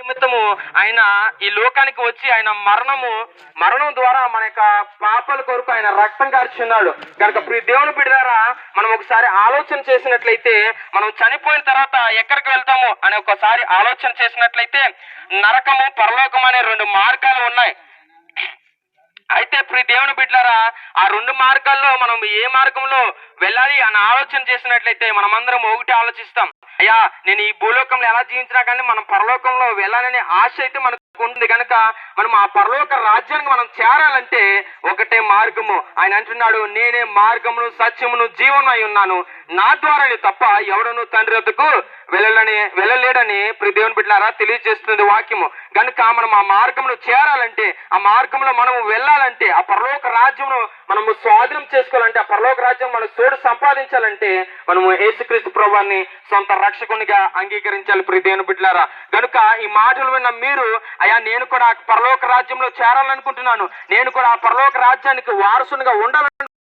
నిమిత్తము ఆయన ఈ లోకానికి వచ్చి ఆయన మరణం ద్వారా మన యొక్క పాపాల కొరకు ఆయన రక్తం కార్చున్నాడు కనుక ప్రియ దేవుని బిడ్డలారా, మనం ఒకసారి ఆలోచన చేసినట్లయితే మనం చనిపోయిన తర్వాత ఎక్కడికి వెళ్తాము అని ఒకసారి ఆలోచన చేసినట్లయితే నరకము పరలోకం అనే రెండు మార్గాలు ఉన్నాయి. అయితే ప్రియ దేవుని బిడ్డలారా, ఆ రెండు మార్గాల్లో మనం ఏ మార్గంలో వెళ్ళాలి అని ఆలోచన చేసినట్లయితే మనమందరం ఒకటి ఆలోచిస్తాం, అయ్యా నేను ఈ భూలోకంలో ఎలా జీవించినా కానీ మనం పరలోకంలో వెళ్ళాలనే ఆశ అయితే మనకు ఉంది. కనుక మనం ఆ పరలోక రాజ్యానికి మనం చేరాలంటే ఒకటే మార్గము. ఆయన అంటున్నాడు, నేనే మార్గమును సత్యమును జీవనం అయి ఉన్నాను, నా ద్వారానే తప్ప ఎవడను తండ్రి వద్దకు వెళ్ళలేడని ప్రియ దేవుని బిడ్డలారా తెలియజేస్తుంది వాక్యము. కనుక మనం ఆ మార్గమును చేరాలంటే, ఆ మార్గంలో మనము వెళ్ళాలంటే, ఆ పరలోక రాజ్యమును మనము స్వాధీనం చేసుకోవాలంటే, ఆ పరలోక రాజ్యం మనం సోడు సంపాదించాలంటే మనము యేసుక్రీస్తు ప్రభువుని సొంత రక్షకునిగా అంగీకరించాలి ప్రియ దేవుని బిడ్డలారా. కనుక ఈ మాటలు విన్న మీరు, అయ్యా నేను కూడా పరలోక రాజ్యంలో చేరాలనుకుంటున్నాను, నేను కూడా ఆ పరలోక రాజ్యానికి వారసునిగా ఉండాలని